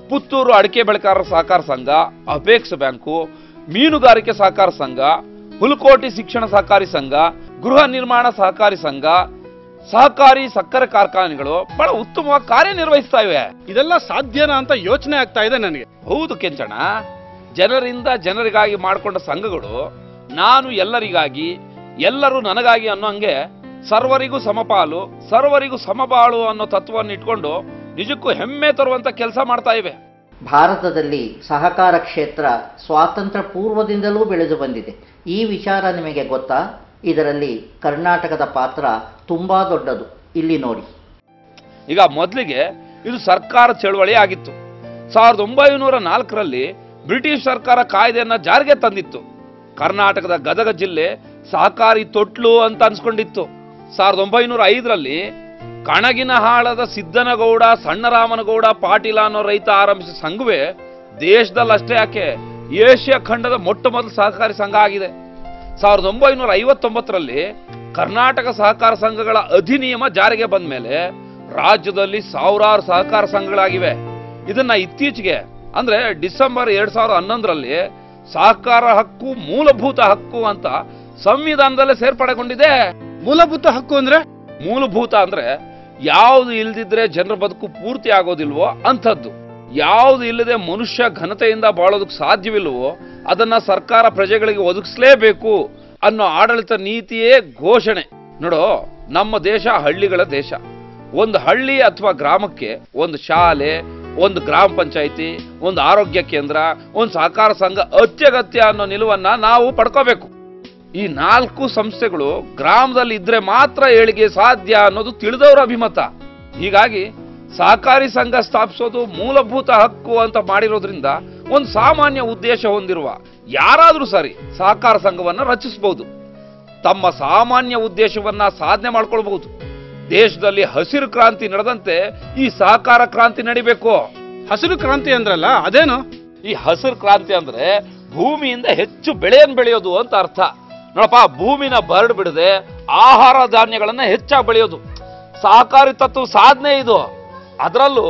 ಪುತ್ತೂರು ಅಡಿಕೆ ಬೆಳೆಗಾರರ ಸಹಕಾರ ಸಂಘ, ಅಪೆಕ್ಸ್ ಬ್ಯಾಂಕು, ಮೀನುಗಾರಿಕೆ ಸಹಕಾರ ಸಂಘ, ಹುಲಕೋಟಿ ಶಿಕ್ಷಣ ಸಹಕಾರಿ ಸಂಘ, ಗೃಹ ನಿರ್ಮಾಣ ಸಹಕಾರಿ ಸಂಘ, ಸಹಕಾರಿ ಸಕ್ಕರೆ ಕಾರ್ಖಾನೆಗಳು ಬಹಳ ಉತ್ತಮವಾಗಿ ಕಾರ್ಯನಿರ್ವಹಿಸ್ತಾ ಇವೆ. ಇದೆಲ್ಲ ಸಾಧ್ಯನಾ ಅಂತ ಯೋಚನೆ ಆಗ್ತಾ ಇದೆ ನನಗೆ. ಹೌದು ಕೆಂಚಣ, ಜನರಿಂದ ಜನರಿಗಾಗಿ ಮಾಡಿಕೊಂಡ ಸಂಘಗಳು ನಾನು ಎಲ್ಲರಿಗಾಗಿ, ಎಲ್ಲರೂ ನನಗಾಗಿ ಅನ್ನೋ ಹಂಗೆ ಸರ್ವರಿಗೂ ಸಮಪಾಲು, ಸರ್ವರಿಗೂ ಸಮಬಾಳು ಅನ್ನೋ ತತ್ವವನ್ನು ಇಟ್ಕೊಂಡು ನಿಜಕ್ಕೂ ಹೆಮ್ಮೆ ತರುವಂತ ಕೆಲಸ ಮಾಡ್ತಾ ಇವೆ. ಭಾರತದಲ್ಲಿ ಸಹಕಾರ ಕ್ಷೇತ್ರ ಸ್ವಾತಂತ್ರ್ಯ ಪೂರ್ವದಿಂದಲೂ ಬೆಳೆದು ಬಂದಿದೆ. ಈ ವಿಚಾರ ನಿಮಗೆ ಗೊತ್ತಾ? ಇದರಲ್ಲಿ ಕರ್ನಾಟಕದ ಪಾತ್ರ ತುಂಬಾ ದೊಡ್ಡದು. ಇಲ್ಲಿ ನೋಡಿ. ಈಗ ಮೊದಲಿಗೆ ಇದು ಸರ್ಕಾರ ಚಳವಳಿ ಆಗಿತ್ತು. 1904ರಲ್ಲಿ ಬ್ರಿಟಿಷ್ ಸರ್ಕಾರ ಕಾಯ್ದೆಯನ್ನ ಜಾರಿಗೆ ತಂದಿತ್ತು. ಕರ್ನಾಟಕದ ಗದಗ ಜಿಲ್ಲೆ ಸಹಕಾರಿ ತೊಟ್ಲು ಅಂತ ಅನ್ಸ್ಕೊಂಡಿತ್ತು. 1905ರಲ್ಲಿ ಕಣಗಿನಹಾಳದ ಸಿದ್ದನಗೌಡ, ಸಣ್ಣರಾಮನಗೌಡ ಪಾಟೀಲ ಅನ್ನೋ ರೈತ ಆರಂಭಿಸಿದ ಸಂಘವೇ ದೇಶದಲ್ಲಷ್ಟೇ ಯಾಕೆ ಏಷ್ಯಾ ಖಂಡದ ಮೊಟ್ಟ ಮೊದಲ ಸಹಕಾರಿ ಸಂಘ ಆಗಿದೆ. 1959ರಲ್ಲಿ ಕರ್ನಾಟಕ ಸಹಕಾರ ಸಂಘಗಳ ಅಧಿನಿಯಮ ಜಾರಿಗೆ ಬಂದ ಮೇಲೆ ರಾಜ್ಯದಲ್ಲಿ ಸಾವಿರಾರು ಸಹಕಾರ ಸಂಘಗಳಾಗಿವೆ. ಇದನ್ನ ಇತ್ತೀಚೆಗೆ ಅಂದ್ರೆ ಡಿಸೆಂಬರ್ 2011ರಲ್ಲಿ ಸಹಕಾರ ಹಕ್ಕು ಮೂಲಭೂತ ಹಕ್ಕು ಅಂತ ಸಂವಿಧಾನದಲ್ಲೇ ಸೇರ್ಪಡೆಗೊಂಡಿದೆ. ಮೂಲಭೂತ ಹಕ್ಕು ಅಂದ್ರೆ? ಮೂಲಭೂತ ಅಂದ್ರೆ ಯಾವುದು ಇಲ್ದಿದ್ರೆ ಜನರ ಬದುಕು ಪೂರ್ತಿ ಆಗೋದಿಲ್ವೋ ಅಂಥದ್ದು. ಯಾವುದು ಇಲ್ಲದೆ ಮನುಷ್ಯ ಘನತೆಯಿಂದ ಬಾಳೋದಕ್ಕೆ ಸಾಧ್ಯವಿಲ್ವೋ ಅದನ್ನ ಸರ್ಕಾರ ಪ್ರಜೆಗಳಿಗೆ ಒದಗಿಸಲೇಬೇಕು ಅನ್ನೋ ಆಡಳಿತ ನೀತಿಯೇ ಘೋಷಣೆ. ನೋಡೋ, ನಮ್ಮ ದೇಶ ಹಳ್ಳಿಗಳ ದೇಶ. ಒಂದು ಹಳ್ಳಿ ಅಥವಾ ಗ್ರಾಮಕ್ಕೆ ಒಂದು ಶಾಲೆ, ಒಂದು ಗ್ರಾಮ ಪಂಚಾಯಿತಿ, ಒಂದು ಆರೋಗ್ಯ ಕೇಂದ್ರ, ಒಂದು ಸಹಕಾರ ಸಂಘ ಅತ್ಯಗತ್ಯ ಅನ್ನೋ ನಿಲುವನ್ನ ನಾವು ಪಡ್ಕೋಬೇಕು. ಈ 4 ಸಂಸ್ಥೆಗಳು ಗ್ರಾಮದಲ್ಲಿ ಇದ್ರೆ ಮಾತ್ರ ಏಳಿಗೆ ಸಾಧ್ಯ ಅನ್ನೋದು ತಿಳಿದವರ ಅಭಿಮತ. ಹೀಗಾಗಿ ಸಹಕಾರಿ ಸಂಘ ಸ್ಥಾಪಿಸೋದು ಮೂಲಭೂತ ಹಕ್ಕು ಅಂತ ಮಾಡಿರೋದ್ರಿಂದ ಒಂದು ಸಾಮಾನ್ಯ ಉದ್ದೇಶ ಹೊಂದಿರುವ ಯಾರಾದ್ರೂ ಸರಿ ಸಹಕಾರ ಸಂಘವನ್ನ ರಚಿಸಬಹುದು. ತಮ್ಮ ಸಾಮಾನ್ಯ ಉದ್ದೇಶವನ್ನ ಸಾಧನೆ ಮಾಡ್ಕೊಳ್ಬಹುದು. ದೇಶದಲ್ಲಿ ಹಸಿರು ಕ್ರಾಂತಿ ನಡೆದಂತೆ ಈ ಸಹಕಾರ ಕ್ರಾಂತಿ ನಡಿಬೇಕು. ಹಸಿರು ಕ್ರಾಂತಿ ಅಂದ್ರಲ್ಲ, ಅದೇನು? ಈ ಹಸಿರು ಕ್ರಾಂತಿ ಅಂದ್ರೆ ಭೂಮಿಯಿಂದ ಹೆಚ್ಚು ಬೆಳೆಯನ್ನು ಬೆಳೆಯೋದು ಅಂತ ಅರ್ಥ. ನೋಡಪ್ಪ, ಭೂಮಿನ ಬರಡು ಬಿಡದೆ ಆಹಾರ ಧಾನ್ಯಗಳನ್ನ ಹೆಚ್ಚಾಗಿ ಬೆಳೆಯೋದು ಸಹಕಾರಿ ತತ್ವ ಸಾಧನೆ ಇದು. ಅದರಲ್ಲೂ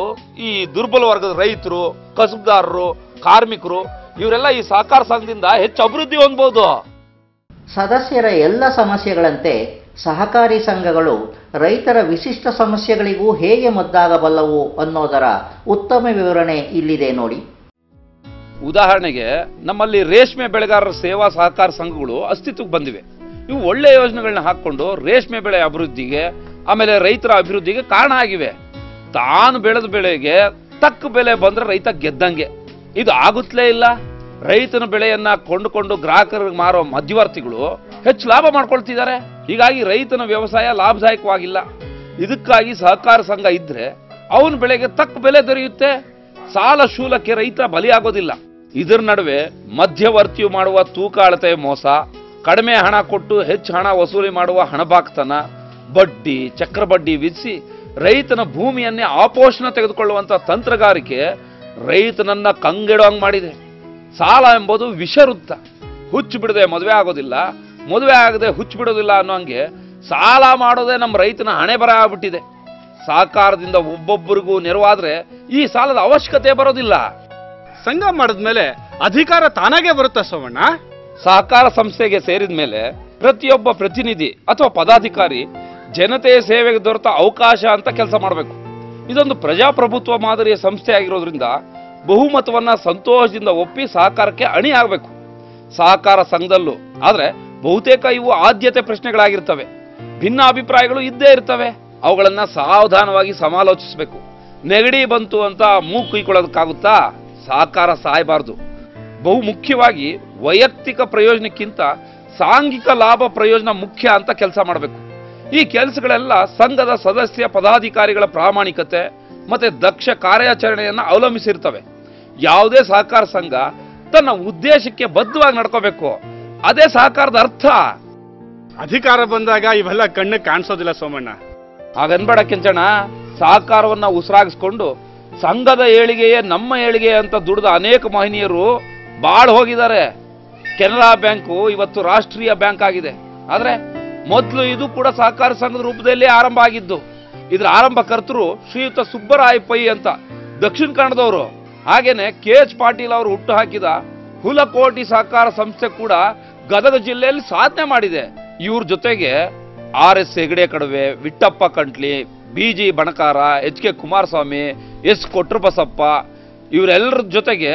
ಈ ದುರ್ಬಲ ವರ್ಗದ ರೈತರು, ಕಸಬುದಾರರು, ಕಾರ್ಮಿಕರು ಇವರೆಲ್ಲ ಈ ಸಹಕಾರ ಸಂಘದಿಂದ ಹೆಚ್ಚು ಅಭಿವೃದ್ಧಿ ಹೊಂದಬಹುದು. ಸದಸ್ಯರ ಎಲ್ಲ ಸಮಸ್ಯೆಗಳಂತೆ ಸಹಕಾರಿ ಸಂಘಗಳು ರೈತರ ವಿಶಿಷ್ಟ ಸಮಸ್ಯೆಗಳಿಗೂ ಹೇಗೆ ಮದ್ದಾಗಬಲ್ಲವು ಅನ್ನೋದರ ಉತ್ತಮ ವಿವರಣೆ ಇಲ್ಲಿದೆ ನೋಡಿ. ಉದಾಹರಣೆಗೆ ನಮ್ಮಲ್ಲಿ ರೇಷ್ಮೆ ಬೆಳೆಗಾರರ ಸೇವಾ ಸಹಕಾರ ಸಂಘಗಳು ಅಸ್ತಿತ್ವಕ್ಕೆ ಬಂದಿವೆ. ಇವು ಒಳ್ಳೆ ಯೋಜನೆಗಳನ್ನ ಹಾಕೊಂಡು ರೇಷ್ಮೆ ಬೆಳೆ ಅಭಿವೃದ್ಧಿಗೆ, ಆಮೇಲೆ ರೈತರ ಅಭಿವೃದ್ಧಿಗೆ ಕಾರಣ ಆಗಿವೆ. ತಾನು ಬೆಳೆದ ಬೆಳೆಗೆ ತಕ್ಕ ಬೆಲೆ ಬಂದ್ರೆ ರೈತ ಗೆದ್ದಂಗೆ. ಇದು ಆಗುತ್ತಲೇ ಇಲ್ಲ. ರೈತನ ಬೆಳೆಯನ್ನ ಕೊಂಡುಕೊಂಡು ಗ್ರಾಹಕರಿಗೆ ಮಾರೋ ಮಧ್ಯವರ್ತಿಗಳು ಹೆಚ್ಚು ಲಾಭ ಮಾಡ್ಕೊಳ್ತಿದ್ದಾರೆ. ಹೀಗಾಗಿ ರೈತನ ವ್ಯವಸಾಯ ಲಾಭದಾಯಕವಾಗಿಲ್ಲ. ಇದಕ್ಕಾಗಿ ಸಹಕಾರ ಸಂಘ ಇದ್ರೆ ಅವನ ಬೆಳೆಗೆ ತಕ್ಕ ಬೆಲೆ ದೊರೆಯುತ್ತೆ. ಸಾಲ ಶೂಲಕ್ಕೆ ರೈತ ಬಲಿಯಾಗೋದಿಲ್ಲ. ಇದರ ನಡುವೆ ಮಧ್ಯವರ್ತಿಯು ಮಾಡುವ ತೂಕ ಅಳತೆ ಮೋಸ, ಕಡಿಮೆ ಹಣ ಕೊಟ್ಟು ಹೆಚ್ಚು ಹಣ ವಸೂಲಿ ಮಾಡುವ ಹಣಬಾಕ್ತನ, ಬಡ್ಡಿ ಚಕ್ರಬಡ್ಡಿ ವಿಧಿಸಿ ರೈತನ ಭೂಮಿಯನ್ನೇ ಆಪೋಷಣ ತೆಗೆದುಕೊಳ್ಳುವಂತ ತಂತ್ರಗಾರಿಕೆ ರೈತನನ್ನ ಕಂಗೆಡುವಂಗ್ ಮಾಡಿದೆ. ಸಾಲ ಎಂಬುದು ವಿಷವೃತ್ತ. ಹುಚ್ಚು ಬಿಡದೆ ಮದುವೆ ಆಗೋದಿಲ್ಲ, ಮದುವೆ ಆಗದೆ ಹುಚ್ಚು ಬಿಡೋದಿಲ್ಲ ಅನ್ನೋಂಗೆ ಸಾಲ ಮಾಡೋದೇ ನಮ್ಮ ರೈತನ ಹಣೆ ಬರ ಆಗ್ಬಿಟ್ಟಿದೆ. ಸಹಕಾರದಿಂದ ಒಬ್ಬೊಬ್ಬರಿಗೂ ನೆರವಾದ್ರೆ ಈ ಸಾಲದ ಅವಶ್ಯಕತೆ ಬರೋದಿಲ್ಲ. ಸಂಘ ಮಾಡಿದ್ಮೇಲೆ ಅಧಿಕಾರ ತಾನಾಗೆ ಬರುತ್ತಾ ಸೋಮಣ್ಣ? ಸಹಕಾರ ಸಂಸ್ಥೆಗೆ ಸೇರಿದ ಮೇಲೆ ಪ್ರತಿಯೊಬ್ಬ ಪ್ರತಿನಿಧಿ ಅಥವಾ ಪದಾಧಿಕಾರಿ ಜನತೆಯ ಸೇವೆಗೆ ದೊರೆತ ಅವಕಾಶ ಅಂತ ಕೆಲಸ ಮಾಡಬೇಕು. ಇದೊಂದು ಪ್ರಜಾಪ್ರಭುತ್ವ ಮಾದರಿಯ ಸಂಸ್ಥೆ ಆಗಿರೋದ್ರಿಂದ ಬಹುಮತವನ್ನ ಸಂತೋಷದಿಂದ ಒಪ್ಪಿ ಸಹಕಾರಕ್ಕೆ ಅಣಿ ಆಗಬೇಕು. ಸಹಕಾರ ಸಂಘದಲ್ಲೂ ಆದ್ರೆ ಬಹುತೇಕ ಇವು ಆದ್ಯತೆ ಪ್ರಶ್ನೆಗಳಾಗಿರ್ತವೆ. ಭಿನ್ನ ಅಭಿಪ್ರಾಯಗಳು ಇದ್ದೇ ಇರ್ತವೆ. ಅವುಗಳನ್ನ ಸಾವಧಾನವಾಗಿ ಸಮಾಲೋಚಿಸಬೇಕು. ನೆಗಡಿ ಬಂತು ಅಂತ ಮೂಗು ಕುಯ್ಕೊಳ್ಳೋದಕ್ಕಾಗುತ್ತಾ? ಸಹಕಾರ ಸಾಯಬಾರದು. ಬಹು ಮುಖ್ಯವಾಗಿ ವೈಯಕ್ತಿಕ ಪ್ರಯೋಜನಕ್ಕಿಂತ ಸಾಂಘಿಕ ಲಾಭ ಪ್ರಯೋಜನ ಮುಖ್ಯ ಅಂತ ಕೆಲಸ ಮಾಡಬೇಕು. ಈ ಕೆಲಸಗಳೆಲ್ಲ ಸಂಘದ ಸದಸ್ಯ ಪದಾಧಿಕಾರಿಗಳ ಪ್ರಾಮಾಣಿಕತೆ ಮತ್ತೆ ದಕ್ಷ ಕಾರ್ಯಾಚರಣೆಯನ್ನ ಅವಲಂಬಿಸಿರ್ತವೆ. ಯಾವುದೇ ಸಹಕಾರ ಸಂಘ ತನ್ನ ಉದ್ದೇಶಕ್ಕೆ ಬದ್ಧವಾಗಿ ನಡ್ಕೋಬೇಕು. ಅದೇ ಸಹಕಾರದ ಅರ್ಥ. ಅಧಿಕಾರ ಬಂದಾಗ ಇವೆಲ್ಲ ಕಣ್ಣು ಕಾಣಿಸೋದಿಲ್ಲ ಸೋಮಣ್ಣ. ಹಾಗನ್ಬೇಡ ಕೆಂಚಣ್ಣ. ಸಹಕಾರವನ್ನ ಉಸಿರಾಗಿಸ್ಕೊಂಡು ಸಂಘದ ಏಳಿಗೆಯೇ ನಮ್ಮ ಏಳಿಗೆ ಅಂತ ದುಡಿದ ಅನೇಕ ಮಹನೀಯರು ಬಾಳ್ ಹೋಗಿದ್ದಾರೆ. ಕೆನರಾ ಬ್ಯಾಂಕು ಇವತ್ತು ರಾಷ್ಟ್ರೀಯ ಬ್ಯಾಂಕ್ ಆಗಿದೆ. ಆದ್ರೆ ಮೊದಲು ಇದು ಕೂಡ ಸಹಕಾರ ಸಂಘದ ರೂಪದಲ್ಲಿ ಆರಂಭ ಆಗಿದ್ದು. ಇದರ ಆರಂಭಕರ್ತರು ಶ್ರೀಯುತ ಸುಬ್ಬರಾಯ ಪೈ ಅಂತ ದಕ್ಷಿಣ ಕನ್ನಡದವರು. ಹಾಗೇನೆ KH ಪಾಟೀಲ್ ಅವರು ಹುಟ್ಟು ಹಾಕಿದ ಹುಲಕೋಟಿ ಸಹಕಾರ ಸಂಸ್ಥೆ ಕೂಡ ಗದಗ ಜಿಲ್ಲೆಯಲ್ಲಿ ಸಾಧನೆ ಮಾಡಿದೆ. ಇವ್ರ ಜೊತೆಗೆ RS Hegde ಕಡವೆ, ವಿಟ್ಟಪ್ಪ ಕಂಟ್ಲಿ, BG Banakar, HK Kumaraswamy, S Kotrabasappa ಇವರೆಲ್ಲರ ಜೊತೆಗೆ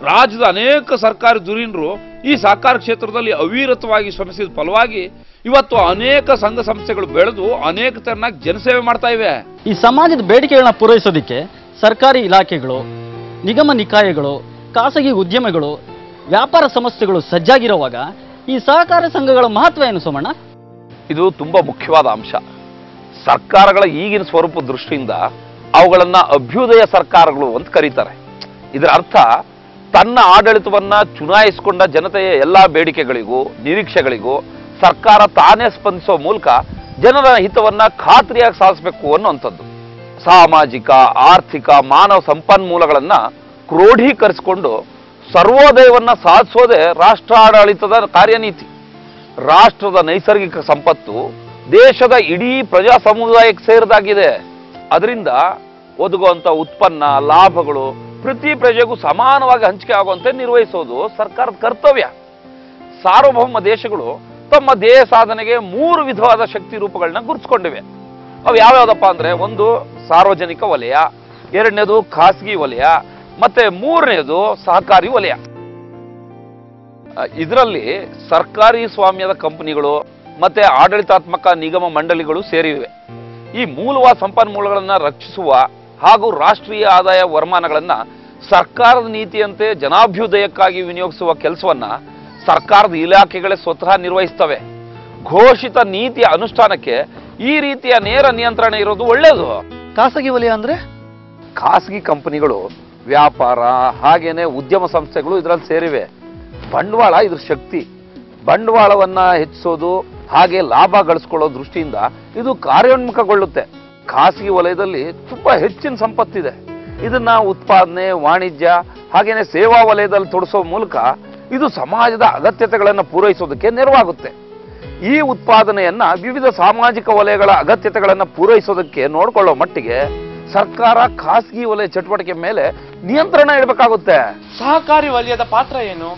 ರಾಜ್ಯದ ಅನೇಕ ಸರ್ಕಾರಿ ಧುರೀಣರು ಈ ಸಹಕಾರ ಕ್ಷೇತ್ರದಲ್ಲಿ ಅವಿರತವಾಗಿ ಶ್ರಮಿಸಿದ ಫಲವಾಗಿ ಇವತ್ತು ಅನೇಕ ಸಂಘ ಸಂಸ್ಥೆಗಳು ಬೆಳೆದು ಅನೇಕ ತೆರನಾಗಿ ಜನಸೇವೆ ಮಾಡ್ತಾ ಇವೆ. ಈ ಸಮಾಜದ ಬೇಡಿಕೆಗಳನ್ನ ಪೂರೈಸೋದಕ್ಕೆ ಸರ್ಕಾರಿ ಇಲಾಖೆಗಳು, ನಿಗಮ ನಿಕಾಯಗಳು, ಖಾಸಗಿ ಉದ್ಯಮಗಳು, ವ್ಯಾಪಾರ ಸಂಸ್ಥೆಗಳು ಸಜ್ಜಾಗಿರುವಾಗ ಈ ಸಹಕಾರ ಸಂಘಗಳ ಮಹತ್ವ ಏನು ಸೋಮಣ್ಣ? ಇದು ತುಂಬಾ ಮುಖ್ಯವಾದ ಅಂಶ. ಸರ್ಕಾರಗಳ ಈಗಿನ ಸ್ವರೂಪ ದೃಷ್ಟಿಯಿಂದ ಅವುಗಳನ್ನ ಅಭ್ಯುದಯ ಸರ್ಕಾರಗಳು ಅಂತ ಕರೀತಾರೆ. ಇದರ ಅರ್ಥ ತನ್ನ ಆಡಳಿತವನ್ನ ಚುನಾಯಿಸಿಕೊಂಡ ಜನತೆಯ ಎಲ್ಲಾ ಬೇಡಿಕೆಗಳಿಗೂ ನಿರೀಕ್ಷೆಗಳಿಗೂ ಸರ್ಕಾರ ತಾನೇ ಸ್ಪಂದಿಸುವ ಮೂಲಕ ಜನರ ಹಿತವನ್ನ ಖಾತ್ರಿಯಾಗಿ ಸಾಧಿಸಬೇಕು ಅನ್ನುವಂಥದ್ದು. ಸಾಮಾಜಿಕ, ಆರ್ಥಿಕ, ಮಾನವ ಸಂಪನ್ಮೂಲಗಳನ್ನ ಕ್ರೋಢೀಕರಿಸಿಕೊಂಡು ಸರ್ವೋದಯವನ್ನ ಸಾಧಿಸೋದೇ ರಾಷ್ಟ್ರಾಡಳಿತದ ಕಾರ್ಯನೀತಿ. ರಾಷ್ಟ್ರದ ನೈಸರ್ಗಿಕ ಸಂಪತ್ತು ದೇಶದ ಇಡೀ ಪ್ರಜಾ ಸಮುದಾಯಕ್ಕೆ ಸೇರಿದಾಗಿದೆ. ಅದರಿಂದ ಒದಗುವಂತ ಉತ್ಪನ್ನ ಲಾಭಗಳು ಪ್ರತಿ ಪ್ರಜೆಗೂ ಸಮಾನವಾಗಿ ಹಂಚಿಕೆ ಆಗುವಂತೆ ನಿರ್ವಹಿಸೋದು ಸರ್ಕಾರದ ಕರ್ತವ್ಯ. ಸಾರ್ವಭೌಮ ದೇಶಗಳು ತಮ್ಮ ಧ್ಯೇಯ ಸಾಧನೆಗೆ 3 ವಿಧವಾದ ಶಕ್ತಿ ರೂಪಗಳನ್ನ ಗುರುತಿಸಿಕೊಂಡಿವೆ. ಅವು ಯಾವ್ಯಾವ್ದಪ್ಪ ಅಂದ್ರೆ, ಒಂದು ಸಾರ್ವಜನಿಕ ವಲಯ, ಎರಡನೇದು ಖಾಸಗಿ ವಲಯ, ಮತ್ತೆ ಮೂರನೇದು ಸಹಕಾರಿ ವಲಯ. ಇದರಲ್ಲಿ ಸರ್ಕಾರಿ ಸ್ವಾಮ್ಯದ ಕಂಪನಿಗಳು ಮತ್ತೆ ಆಡಳಿತಾತ್ಮಕ ನಿಗಮ ಮಂಡಳಿಗಳು ಸೇರಿವೆ. ಈ ಮೂಲವಾದ ಸಂಪನ್ಮೂಲಗಳನ್ನ ರಕ್ಷಿಸುವ ಹಾಗೂ ರಾಷ್ಟ್ರೀಯ ಆದಾಯ ವರಮಾನಗಳನ್ನ ಸರ್ಕಾರದ ನೀತಿಯಂತೆ ಜನಾಭ್ಯುದಯಕ್ಕಾಗಿ ವಿನಿಯೋಗಿಸುವ ಕೆಲಸವನ್ನ ಸರ್ಕಾರದ ಇಲಾಖೆಗಳೇ ಸ್ವತಃ ನಿರ್ವಹಿಸ್ತವೆ. ಘೋಷಿತ ನೀತಿಯ ಅನುಷ್ಠಾನಕ್ಕೆ ಈ ರೀತಿಯ ನೇರ ನಿಯಂತ್ರಣ ಇರೋದು ಒಳ್ಳೆಯದು. ಖಾಸಗಿ ವಲಯ ಅಂದ್ರೆ ಖಾಸಗಿ ಕಂಪನಿಗಳು, ವ್ಯಾಪಾರ ಹಾಗೇನೆ ಉದ್ಯಮ ಸಂಸ್ಥೆಗಳು ಇದರಲ್ಲಿ ಸೇರಿವೆ. ಬಂಡವಾಳ ಇದ್ರ ಶಕ್ತಿ. ಬಂಡವಾಳವನ್ನ ಹೆಚ್ಚಿಸೋದು ಹಾಗೆ ಲಾಭ ಗಳಿಸ್ಕೊಳ್ಳೋ ದೃಷ್ಟಿಯಿಂದ ಇದು ಕಾರ್ಯೋನ್ಮುಖಗೊಳ್ಳುತ್ತೆ. ಖಾಸಗಿ ವಲಯದಲ್ಲಿ ತುಂಬಾ ಹೆಚ್ಚಿನ ಸಂಪತ್ತಿದೆ. ಇದನ್ನ ಉತ್ಪಾದನೆ, ವಾಣಿಜ್ಯ ಹಾಗೇನೆ ಸೇವಾ ವಲಯದಲ್ಲಿ ತೊಡಸೋ ಮೂಲಕ ಇದು ಸಮಾಜದ ಅಗತ್ಯತೆಗಳನ್ನು ಪೂರೈಸೋದಕ್ಕೆ ನೆರವಾಗುತ್ತೆ. ಈ ಉತ್ಪಾದನೆಯನ್ನ ವಿವಿಧ ಸಾಮಾಜಿಕ ವಲಯಗಳ ಅಗತ್ಯತೆಗಳನ್ನು ಪೂರೈಸೋದಕ್ಕೆ ನೋಡ್ಕೊಳ್ಳೋ ಮಟ್ಟಿಗೆ ಸರ್ಕಾರ ಖಾಸಗಿ ವಲಯ ಚಟುವಟಿಕೆ ಮೇಲೆ ನಿಯಂತ್ರಣ ಇಡಬೇಕಾಗುತ್ತೆ. ಸಹಕಾರಿ ವಲಯದ ಪಾತ್ರ ಏನು?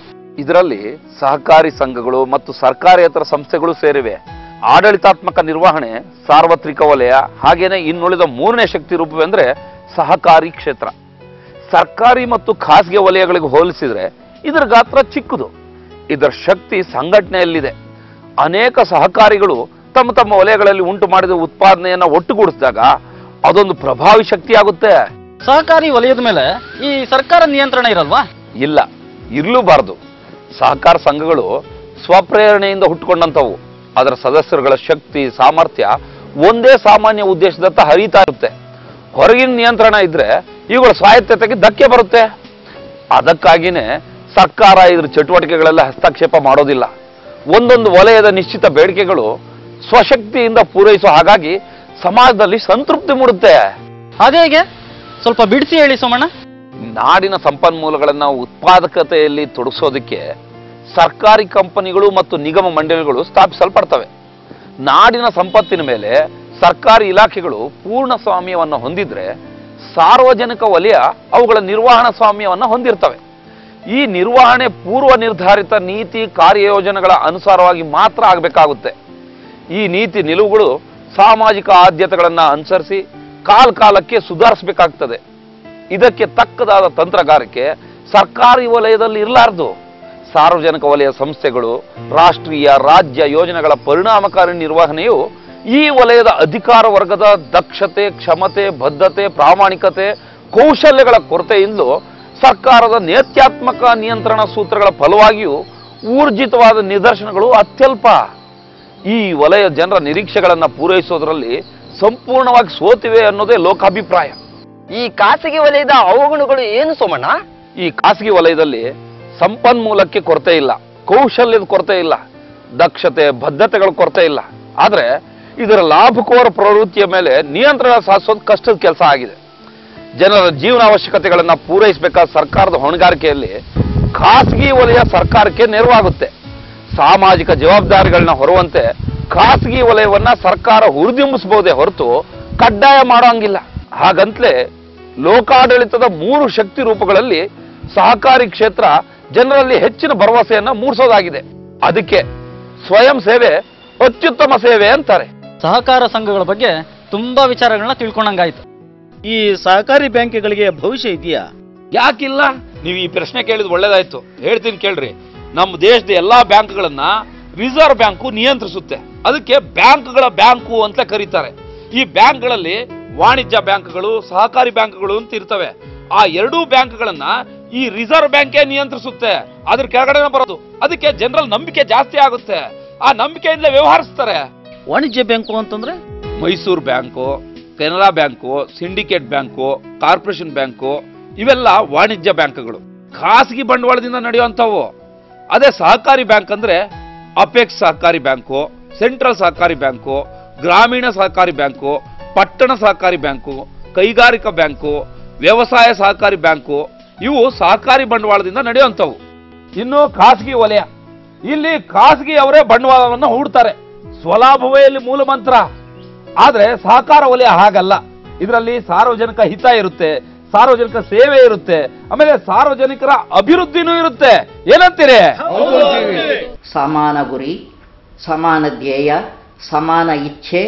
ಇದರಲ್ಲಿ ಸಹಕಾರಿ ಸಂಘಗಳು ಮತ್ತು ಸರ್ಕಾರೇತರ ಸಂಸ್ಥೆಗಳು ಸೇರಿವೆ. ಆಡಳಿತಾತ್ಮಕ ನಿರ್ವಹಣೆ ಸಾರ್ವತ್ರಿಕ ವಲಯ, ಹಾಗೇನೆ ಇನ್ನುಳಿದ ಮೂರನೇ ಶಕ್ತಿ ರೂಪವೆಂದ್ರೆ ಸಹಕಾರಿ ಕ್ಷೇತ್ರ. ಸರ್ಕಾರಿ ಮತ್ತು ಖಾಸಗಿ ವಲಯಗಳಿಗೆ ಹೋಲಿಸಿದ್ರೆ ಇದರ ಗಾತ್ರ ಚಿಕ್ಕದು. ಇದರ ಶಕ್ತಿ ಸಂಘಟನೆಯಲ್ಲಿದೆ. ಅನೇಕ ಸಹಕಾರಿಗಳು ತಮ್ಮ ತಮ್ಮ ವಲಯಗಳಲ್ಲಿ ಉಂಟು ಮಾಡಿದ ಉತ್ಪಾದನೆಯನ್ನ ಒಟ್ಟುಗೂಡಿಸಿದಾಗ ಅದೊಂದು ಪ್ರಭಾವಿ ಶಕ್ತಿ ಆಗುತ್ತೆ. ಸಹಕಾರಿ ವಲಯದ ಮೇಲೆ ಈ ಸರ್ಕಾರ ನಿಯಂತ್ರಣ ಇರಲ್ವಾ? ಇಲ್ಲ, ಇರಲೂಬಾರದು. ಸಹಕಾರ ಸಂಘಗಳು ಸ್ವಪ್ರೇರಣೆಯಿಂದ ಹುಟ್ಟುಕೊಂಡಂಥವು. ಅದರ ಸದಸ್ಯರುಗಳ ಶಕ್ತಿ ಸಾಮರ್ಥ್ಯ ಒಂದೇ ಸಾಮಾನ್ಯ ಉದ್ದೇಶದತ್ತ ಹರಿತಾ ಇರುತ್ತೆ. ಹೊರಗಿನ ನಿಯಂತ್ರಣ ಇದ್ರೆ ಇವುಗಳ ಸ್ವಾಯತ್ತತೆಗೆ ಧಕ್ಕೆ ಬರುತ್ತೆ. ಅದಕ್ಕಾಗಿಯೇ ಸರ್ಕಾರ ಇದ್ರ ಚಟುವಟಿಕೆಗಳೆಲ್ಲ ಹಸ್ತಕ್ಷೇಪ ಮಾಡೋದಿಲ್ಲ. ಒಂದೊಂದು ವಲಯದ ನಿಶ್ಚಿತ ಬೇಡಿಕೆಗಳು ಸ್ವಶಕ್ತಿಯಿಂದ ಪೂರೈಸೋ ಹಾಗಾಗಿ ಸಮಾಜದಲ್ಲಿ ಸಂತೃಪ್ತಿ ಮೂಡುತ್ತೆ. ಹಾಗೆ ಸ್ವಲ್ಪ ಬಿಡಿಸಿ ಹೇಳಿ ಸೋಮಣ್ಣ. ನಾಡಿನ ಸಂಪನ್ಮೂಲಗಳನ್ನು ಉತ್ಪಾದಕತೆಯಲ್ಲಿ ತೊಡಗಿಸೋದಕ್ಕೆ ಸರ್ಕಾರಿ ಕಂಪನಿಗಳು ಮತ್ತು ನಿಗಮ ಮಂಡಳಿಗಳು ಸ್ಥಾಪಿಸಲ್ಪಡ್ತವೆ. ನಾಡಿನ ಸಂಪತ್ತಿನ ಮೇಲೆ ಸರ್ಕಾರಿ ಇಲಾಖೆಗಳು ಪೂರ್ಣ ಸ್ವಾಮ್ಯವನ್ನು ಹೊಂದಿದ್ರೆ ಸಾರ್ವಜನಿಕ ವಲಯ ಅವುಗಳ ನಿರ್ವಹಣಾ ಸ್ವಾಮ್ಯವನ್ನು ಹೊಂದಿರ್ತವೆ. ಈ ನಿರ್ವಹಣೆ ಪೂರ್ವ ನಿರ್ಧಾರಿತ ನೀತಿ ಕಾರ್ಯಯೋಜನೆಗಳ ಅನುಸಾರವಾಗಿ ಮಾತ್ರ ಆಗಬೇಕಾಗುತ್ತೆ. ಈ ನೀತಿ ನಿಲುವುಗಳು ಸಾಮಾಜಿಕ ಆದ್ಯತೆಗಳನ್ನು ಅನುಸರಿಸಿ ಕಾಲಕ್ಕೆ ಸುಧಾರಿಸಬೇಕಾಗ್ತದೆ. ಇದಕ್ಕೆ ತಕ್ಕದಾದ ತಂತ್ರಗಾರಿಕೆ ಸರ್ಕಾರಿ ವಲಯದಲ್ಲಿ ಇರಲಾರದು. ಸಾರ್ವಜನಿಕ ವಲಯ ಸಂಸ್ಥೆಗಳು ರಾಷ್ಟ್ರೀಯ ರಾಜ್ಯ ಯೋಜನೆಗಳ ಪರಿಣಾಮಕಾರಿ ನಿರ್ವಹಣೆಯು ಈ ವಲಯದ ಅಧಿಕಾರ ವರ್ಗದ ದಕ್ಷತೆ, ಕ್ಷಮತೆ, ಬದ್ಧತೆ, ಪ್ರಾಮಾಣಿಕತೆ, ಕೌಶಲ್ಯಗಳ ಕೊರತೆಯಿಂದಲೂ ಸರ್ಕಾರದ ನೇತ್ಯಾತ್ಮಕ ನಿಯಂತ್ರಣ ಸೂತ್ರಗಳ ಫಲವಾಗಿಯೂ ಊರ್ಜಿತವಾದ ನಿದರ್ಶನಗಳು ಅತ್ಯಲ್ಪ. ಈ ವಲಯ ಜನರ ನಿರೀಕ್ಷೆಗಳನ್ನು ಪೂರೈಸೋದರಲ್ಲಿ ಸಂಪೂರ್ಣವಾಗಿ ಸೋತಿವೆ ಅನ್ನೋದೇ ಲೋಕಾಭಿಪ್ರಾಯ. ಈ ಖಾಸಗಿ ವಲಯದ ಅವಗುಣಗಳು ಏನು ಸೋಮಣ್ಣ? ಈ ಖಾಸಗಿ ವಲಯದಲ್ಲಿ ಸಂಪನ್ಮೂಲಕ್ಕೆ ಕೊರತೆ ಇಲ್ಲ, ಕೌಶಲ್ಯದ ಕೊರತೆ ಇಲ್ಲ, ದಕ್ಷತೆ ಬದ್ಧತೆಗಳ ಕೊರತೆ ಇಲ್ಲ. ಆದ್ರೆ ಇದರ ಲಾಭಕೋರ ಪ್ರವೃತ್ತಿಯ ಮೇಲೆ ನಿಯಂತ್ರಣ ಸಾಧಿಸೋದು ಕಷ್ಟದ ಕೆಲಸ ಆಗಿದೆ. ಜನರ ಜೀವನಾವಶ್ಯಕತೆಗಳನ್ನು ಪೂರೈಸಬೇಕಾದ ಸರ್ಕಾರದ ಹೊಣೆಗಾರಿಕೆಯಲ್ಲಿ ಖಾಸಗಿ ವಲಯ ಸರ್ಕಾರಕ್ಕೆ ನೆರವಾಗುತ್ತೆ. ಸಾಮಾಜಿಕ ಜವಾಬ್ದಾರಿಗಳನ್ನ ಹೊರುವಂತೆ ಖಾಸಗಿ ವಲಯವನ್ನ ಸರ್ಕಾರ ಹುರಿದುಂಬಿಸಬಹುದೇ ಹೊರತು ಕಡ್ಡಾಯ ಮಾಡೋಂಗಿಲ್ಲ. ಹಾಗಂತಲೇ ಲೋಕಾಡಳಿತದ 3 ಶಕ್ತಿ ರೂಪಗಳಲ್ಲಿ ಸಹಕಾರಿ ಕ್ಷೇತ್ರ ಜನರಲ್ಲಿ ಹೆಚ್ಚಿನ ಭರವಸೆಯನ್ನ ಮೂಡಿಸೋದಾಗಿದೆ. ಅದಕ್ಕೆ ಸ್ವಯಂ ಸೇವೆ ಅತ್ಯುತ್ತಮ ಸೇವೆ ಅಂತಾರೆ. ಸಹಕಾರ ಸಂಘಗಳ ಬಗ್ಗೆ ತುಂಬಾ ವಿಚಾರಗಳನ್ನ ತಿಳ್ಕೊಂಡಂಗಾಯ್ತು. ಈ ಸಹಕಾರಿ ಬ್ಯಾಂಕ್ಗಳಿಗೆ ಭವಿಷ್ಯ ಇದೆಯಾ? ಯಾಕಿಲ್ಲ? ನೀವು ಈ ಪ್ರಶ್ನೆ ಕೇಳಿದ್ ಒಳ್ಳೇದಾಯ್ತು. ಹೇಳ್ತೀನಿ ಕೇಳ್ರಿ. ನಮ್ಮ ದೇಶದ ಎಲ್ಲಾ ಬ್ಯಾಂಕ್ಗಳನ್ನ ರಿಸರ್ವ್ ಬ್ಯಾಂಕು ನಿಯಂತ್ರಿಸುತ್ತೆ. ಅದಕ್ಕೆ ಬ್ಯಾಂಕ್ಗಳ ಬ್ಯಾಂಕು ಅಂತ ಕರೀತಾರೆ. ಈ ಬ್ಯಾಂಕ್ಗಳಲ್ಲಿ ವಾಣಿಜ್ಯ ಬ್ಯಾಂಕ್ಗಳು, ಸಹಕಾರಿ ಬ್ಯಾಂಕ್ಗಳು ಅಂತ ಇರ್ತವೆ. ಆ ಎರಡೂ ಬ್ಯಾಂಕ್ಗಳನ್ನ ಈ ರಿಸರ್ವ್ ಬ್ಯಾಂಕೇ ನಿಯಂತ್ರಿಸುತ್ತೆ. ಅದ್ರ ಕೆಳಗಡೆ ಬರೋದು. ಅದಕ್ಕೆ ಜನರಲ್ ನಂಬಿಕೆ ಜಾಸ್ತಿ ಆಗುತ್ತೆ. ಆ ನಂಬಿಕೆಯಿಂದಲೇ ವ್ಯವಹರಿಸ್ತಾರೆ. ವಾಣಿಜ್ಯ ಬ್ಯಾಂಕು ಅಂತಂದ್ರೆ Mysuru bank, Canara bank, syndicate bank, corporation bank ಇವೆಲ್ಲ ವಾಣಿಜ್ಯ ಬ್ಯಾಂಕ್ಗಳು, ಖಾಸಗಿ ಬಂಡವಾಳದಿಂದ ನಡೆಯುವಂಥವು. ಅದೇ ಸಹಕಾರಿ ಬ್ಯಾಂಕ್ ಅಂದ್ರೆ ಅಪೆಕ್ಸ್ ಸಹಕಾರಿ ಬ್ಯಾಂಕು, ಸೆಂಟ್ರಲ್ ಸಹಕಾರಿ ಬ್ಯಾಂಕು, ಗ್ರಾಮೀಣ ಸಹಕಾರಿ ಬ್ಯಾಂಕು, ಪಟ್ಟಣ ಸಹಕಾರಿ ಬ್ಯಾಂಕು, ಕೈಗಾರಿಕಾ ಬ್ಯಾಂಕು, ವ್ಯವಸಾಯ ಸಹಕಾರಿ ಬ್ಯಾಂಕು ಇವು ಸಹಕಾರಿ ಬಂಡವಾಳದಿಂದ ನಡೆಯುವಂಥವು. ಇನ್ನು ಖಾಸಗಿ ವಲಯ, ಇಲ್ಲಿ ಖಾಸಗಿ ಅವರೇ ಬಂಡವಾಳವನ್ನು ಹೂಡ್ತಾರೆ. ಸ್ವಲಾಭವೇ ಇಲ್ಲಿ ಮೂಲ ಮಂತ್ರ. ಆದ್ರೆ ಸಹಕಾರ ವಲಯ ಹಾಗಲ್ಲ. ಇದರಲ್ಲಿ ಸಾರ್ವಜನಿಕ ಹಿತ ಇರುತ್ತೆ, ಸಾರ್ವಜನಿಕ ಸೇವೆ ಇರುತ್ತೆ, ಆಮೇಲೆ ಸಾರ್ವಜನಿಕರ ಅಭಿವೃದ್ಧಿನೂ ಇರುತ್ತೆ. ಏನಂತೀರಿ? ಸಮಾನ ಗುರಿ, ಸಮಾನ ಧ್ಯೇಯ, ಸಮಾನ ಇಚ್ಛೆ,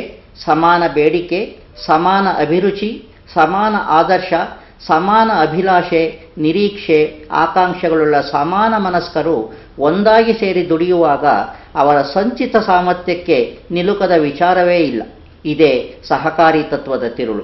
ಸಮಾನ ಬೇಡಿಕೆ, ಸಮಾನ ಅಭಿರುಚಿ, ಸಮಾನ ಆದರ್ಶ, ಸಮಾನ ಅಭಿಲಾಷೆ, ನಿರೀಕ್ಷೆ, ಆಕಾಂಕ್ಷೆಗಳುಳ್ಳ ಸಮಾನ ಮನಸ್ಕರು ಒಂದಾಗಿ ಸೇರಿ ದುಡಿಯುವಾಗ ಅವರ ಸಂಚಿತ ಸಾಮರ್ಥ್ಯಕ್ಕೆ ನಿಲುಕದ ವಿಚಾರವೇ ಇಲ್ಲ. ಇದೇ ಸಹಕಾರಿ ತತ್ವದ ತಿರುಳು.